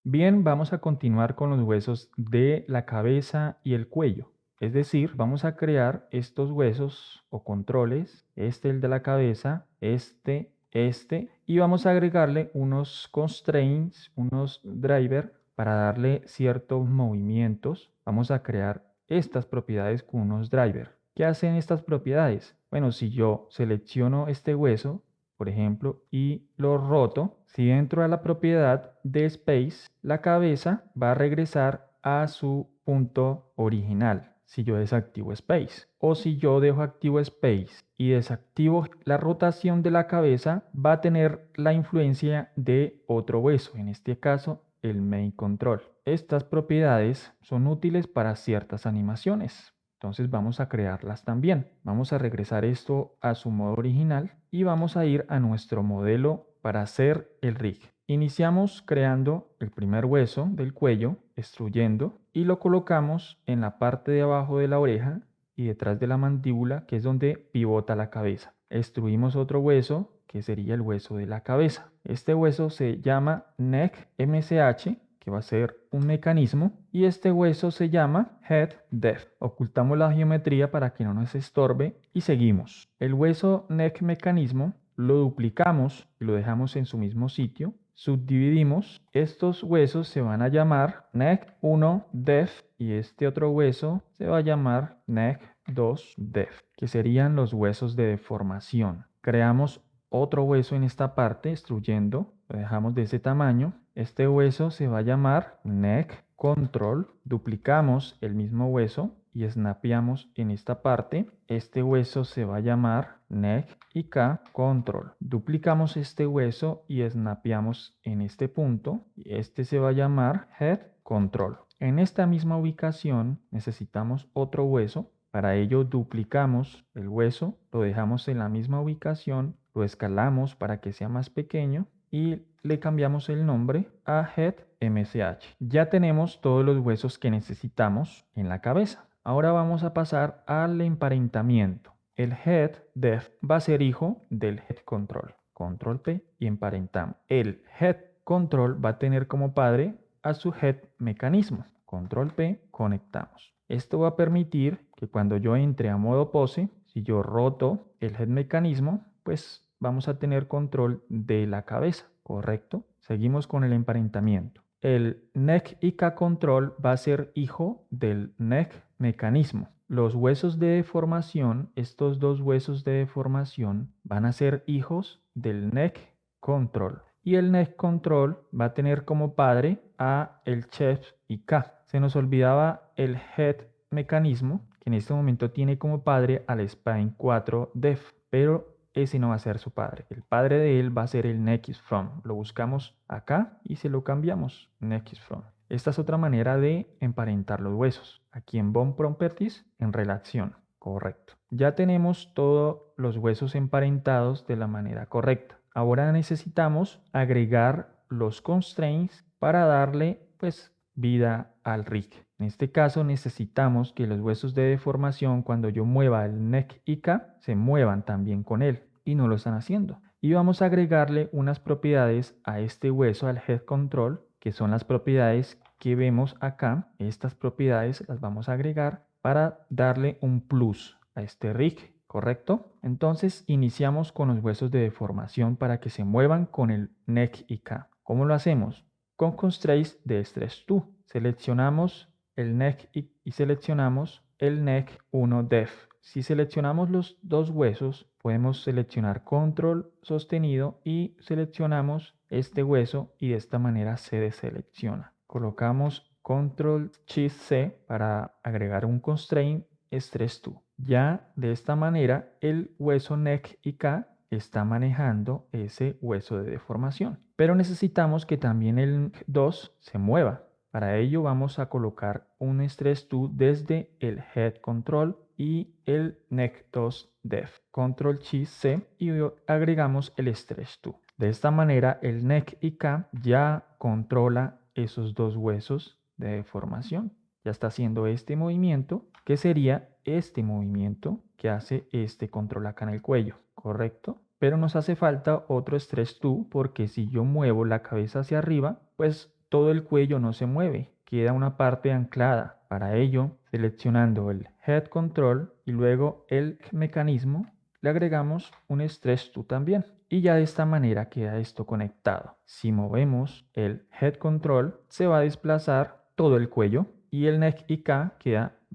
Bien, vamos a continuar con los huesos de la cabeza y el cuello. Es decir, vamos a crear estos huesos o controles, el de la cabeza, y vamos a agregarle unos constraints, unos drivers para darle ciertos movimientos. Vamos a crear estas propiedades con unos drivers. ¿Qué hacen estas propiedades? Bueno, si yo selecciono este hueso, por ejemplo, y lo roto, si dentro de la propiedad de space, la cabeza va a regresar a su punto original si yo desactivo space. O si yo dejo activo space y desactivo la rotación de la cabeza, va a tener la influencia de otro hueso, en este caso el main control. Estas propiedades son útiles para ciertas animaciones. Entonces vamos a crearlas también. Vamos a regresar esto a su modo original y vamos a ir a nuestro modelo para hacer el rig. Iniciamos creando el primer hueso del cuello, extruyendo, y lo colocamos en la parte de abajo de la oreja y detrás de la mandíbula, que es donde pivota la cabeza. Extruimos otro hueso, que sería el hueso de la cabeza. Este hueso se llama Neck MSH, que va a ser un mecanismo, y este hueso se llama Head Depth. Ocultamos la geometría para que no nos estorbe y seguimos. El hueso Neck mecanismo lo duplicamos y lo dejamos en su mismo sitio. Subdividimos. Estos huesos se van a llamar Neck 1 Depth y este otro hueso se va a llamar Neck 2 Depth, que serían los huesos de deformación. Creamos otro hueso en esta parte, extruyendo, lo dejamos de ese tamaño. Este hueso se va a llamar Neck Control. Duplicamos el mismo hueso y snapeamos en esta parte. Este hueso se va a llamar Neck y K Control. Duplicamos este hueso y snapeamos en este punto. Y este se va a llamar Head Control. En esta misma ubicación necesitamos otro hueso. Para ello duplicamos el hueso, lo dejamos en la misma ubicación, lo escalamos para que sea más pequeño y le cambiamos el nombre a Head MSH. Ya tenemos todos los huesos que necesitamos en la cabeza. Ahora vamos a pasar al emparentamiento. El Head Depth va a ser hijo del Head Control. Control P y emparentamos. El Head Control va a tener como padre a su Head Mecanismo. Control P, conectamos. Esto va a permitir que cuando yo entre a modo pose, si yo roto el Head Mecanismo, pues vamos a tener control de la cabeza, ¿correcto? Seguimos con el emparentamiento. El Neck IK Control va a ser hijo del Neck Mecanismo. Los huesos de deformación, estos dos huesos de deformación, van a ser hijos del Neck Control. Y el Neck Control va a tener como padre a el Chest IK. Se nos olvidaba el Head Mecanismo, que en este momento tiene como padre al Spine 4 Def, pero ese no va a ser su padre. El padre de él va a ser el Neck is From. Lo buscamos acá y se lo cambiamos. Neck is From. Esta es otra manera de emparentar los huesos. Aquí en Bone Properties, en relación. Correcto. Ya tenemos todos los huesos emparentados de la manera correcta. Ahora necesitamos agregar los constraints para darle pues vida al rig. En este caso necesitamos que los huesos de deformación, cuando yo mueva el neck y K, se muevan también con él y no lo están haciendo. Y vamos a agregarle unas propiedades a este hueso, al head control, que son las propiedades que vemos acá. Estas propiedades las vamos a agregar para darle un plus a este rig, ¿correcto? Entonces iniciamos con los huesos de deformación para que se muevan con el neck y K. ¿Cómo lo hacemos? Con constraints de Stress 2. Seleccionamos el neck y seleccionamos el neck 1 def. Si seleccionamos los dos huesos, podemos seleccionar control sostenido y seleccionamos este hueso y de esta manera se deselecciona. Colocamos control shift C para agregar un constraint Stress 2. Ya de esta manera el hueso neck y K está manejando ese hueso de deformación. Pero necesitamos que también el 2 se mueva. Para ello vamos a colocar un Stress 2 desde el Head Control y el Neck 2 Def. Control Shift C y agregamos el Stress 2. De esta manera el Neck y K ya controla esos dos huesos de deformación. Ya está haciendo este movimiento, que sería este movimiento que hace este control acá en el cuello, ¿correcto? Pero nos hace falta otro Stress 2 porque si yo muevo la cabeza hacia arriba, pues todo el cuello no se mueve, queda una parte anclada. Para ello, seleccionando el Head Control y luego el mecanismo, le agregamos un Stretch to también. Y ya de esta manera queda esto conectado. Si movemos el Head Control, se va a desplazar todo el cuello y el Neck y K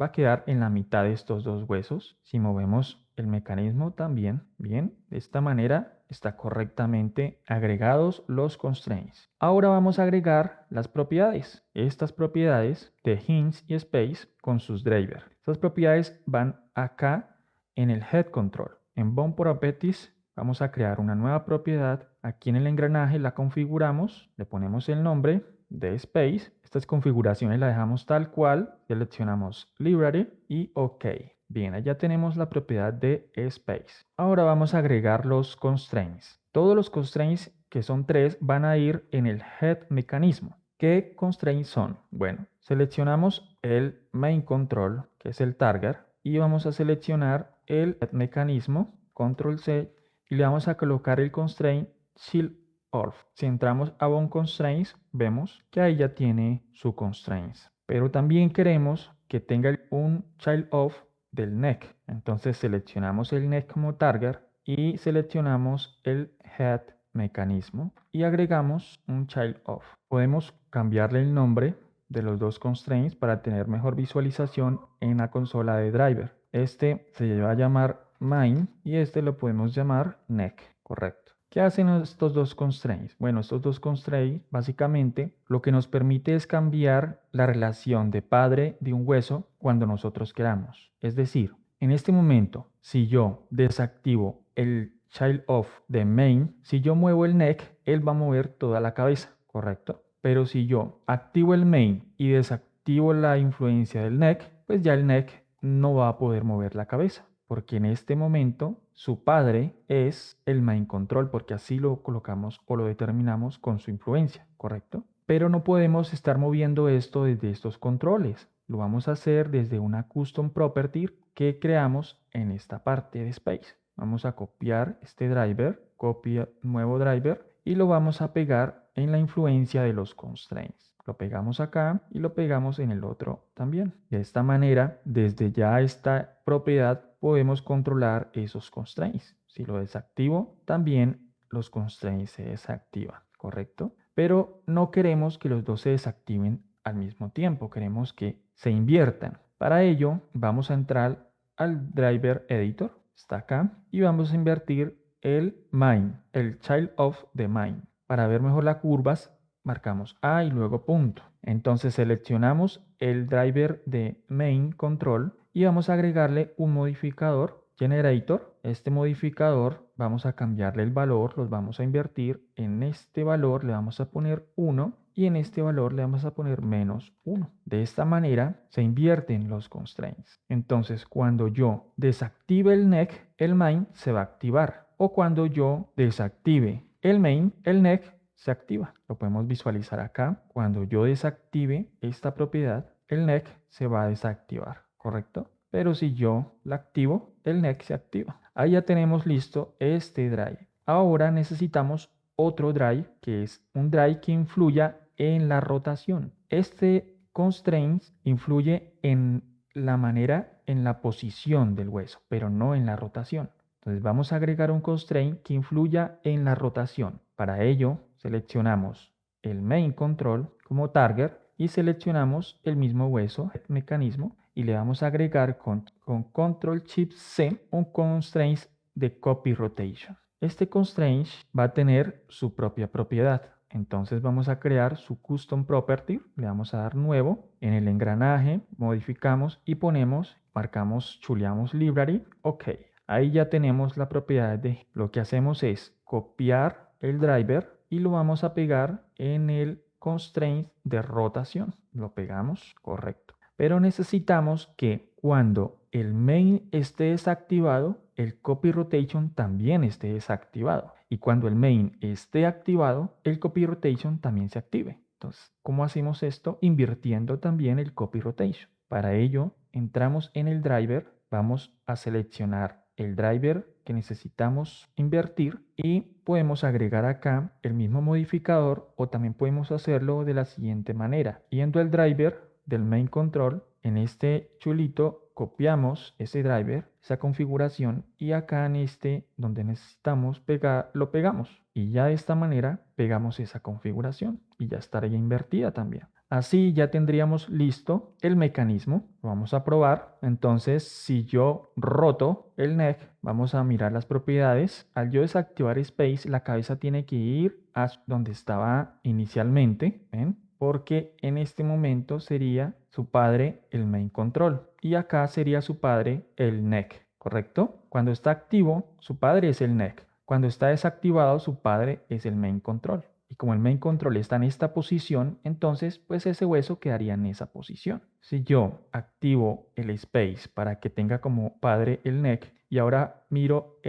va a quedar en la mitad de estos dos huesos. Si movemos el mecanismo también, bien, de esta manera está correctamente agregados los constraints. Ahora vamos a agregar las propiedades. Estas propiedades de hinge y space con sus drivers. Estas propiedades van acá en el head control. En Bond Properties vamos a crear una nueva propiedad. Aquí en el engranaje la configuramos, le ponemos el nombre de space. Estas configuraciones las dejamos tal cual. Seleccionamos Library y OK. Bien, allá tenemos la propiedad de space. Ahora vamos a agregar los constraints. Todos los constraints, que son 3, van a ir en el head mecanismo. ¿Qué constraints son? Bueno, seleccionamos el main control, que es el target, y vamos a seleccionar el head mecanismo, control C, y le vamos a colocar el constraint child off. Si entramos a Bond Constraints, vemos que ahí ya tiene su constraints. Pero también queremos que tenga un child off del neck. Entonces seleccionamos el neck como target y seleccionamos el head mecanismo y agregamos un child off. Podemos cambiarle el nombre de los dos constraints para tener mejor visualización en la consola de driver. Este se va a llamar main y este lo podemos llamar neck, correcto. ¿Qué hacen estos dos constraints? Bueno, estos dos constraints básicamente lo que nos permite es cambiar la relación de padre de un hueso cuando nosotros queramos. Es decir, en este momento, si yo desactivo el child off de main, si yo muevo el neck, él va a mover toda la cabeza, ¿correcto? Pero si yo activo el main y desactivo la influencia del neck, pues ya el neck no va a poder mover la cabeza, porque en este momento su padre es el main control, porque así lo colocamos o lo determinamos con su influencia, ¿correcto? Pero no podemos estar moviendo esto desde estos controles. Lo vamos a hacer desde una custom property que creamos en esta parte de space. Vamos a copiar este driver, copia nuevo driver y lo vamos a pegar en la influencia de los constraints. Lo pegamos acá y lo pegamos en el otro también. De esta manera, desde ya esta propiedad podemos controlar esos constraints. Si lo desactivo, también los constraints se desactivan, ¿correcto? Pero no queremos que los dos se desactiven al mismo tiempo, queremos que se inviertan. Para ello, vamos a entrar al driver editor, está acá, y vamos a invertir el main, el child of the main. Para ver mejor las curvas, marcamos A y luego punto. Entonces seleccionamos el driver de main control y vamos a agregarle un modificador generator. Este modificador vamos a cambiarle el valor, los vamos a invertir. En este valor le vamos a poner 1 y en este valor le vamos a poner -1. De esta manera se invierten los constraints. Entonces cuando yo desactive el neck, el main se va a activar. O cuando yo desactive el main, el neck se activa. Lo podemos visualizar acá. Cuando yo desactive esta propiedad, el neck se va a desactivar, ¿correcto? Pero si yo la activo, el neck se activa. Ahí ya tenemos listo este drive. Ahora necesitamos otro drive, que es un drive que influya en la rotación. Este constraint influye en la manera, en la posición del hueso, pero no en la rotación. Entonces vamos a agregar un constraint que influya en la rotación. Para ello seleccionamos el main control como target y seleccionamos el mismo hueso, el mecanismo, y le vamos a agregar con control shift C un constraint de copy rotation. Este constraint va a tener su propia propiedad. Entonces vamos a crear su custom property, le vamos a dar nuevo, en el engranaje modificamos y ponemos, marcamos, chuleamos library, OK. Ahí ya tenemos la propiedad de, lo que hacemos es copiar el driver y lo vamos a pegar en el constraint de rotación. Lo pegamos, correcto. Pero necesitamos que cuando el main esté desactivado, el copy rotation también esté desactivado. Y cuando el main esté activado, el copy rotation también se active. Entonces, ¿cómo hacemos esto? Invirtiendo también el copy rotation. Para ello, entramos en el driver, vamos a seleccionar el driver que necesitamos invertir y podemos agregar acá el mismo modificador o también podemos hacerlo de la siguiente manera. Yendo al driver del main control, en este chulito copiamos ese driver, esa configuración y acá en este donde necesitamos pegar, lo pegamos y ya de esta manera pegamos esa configuración y ya estaría invertida también. Así ya tendríamos listo el mecanismo. Lo vamos a probar. Entonces, si yo roto el neck, vamos a mirar las propiedades. Al yo desactivar Space, la cabeza tiene que ir a donde estaba inicialmente, ¿ven? Porque en este momento sería su padre el main control y acá sería su padre el neck, ¿correcto? Cuando está activo, su padre es el neck. Cuando está desactivado, su padre es el main control. Y como el main control está en esta posición, entonces pues ese hueso quedaría en esa posición. Si yo activo el space para que tenga como padre el neck y ahora miro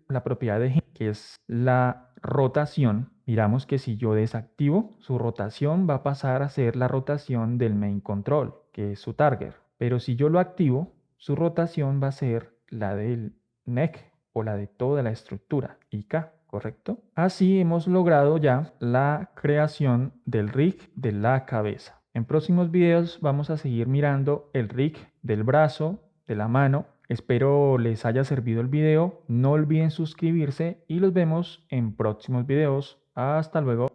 la propiedad de que es la rotación, miramos que si yo desactivo, su rotación va a pasar a ser la rotación del main control, que es su target. Pero si yo lo activo, su rotación va a ser la del neck o la de toda la estructura, IK. ¿Correcto? Así hemos logrado ya la creación del rig de la cabeza. En próximos videos vamos a seguir mirando el rig del brazo, de la mano. Espero les haya servido el video. No olviden suscribirse y los vemos en próximos videos. Hasta luego.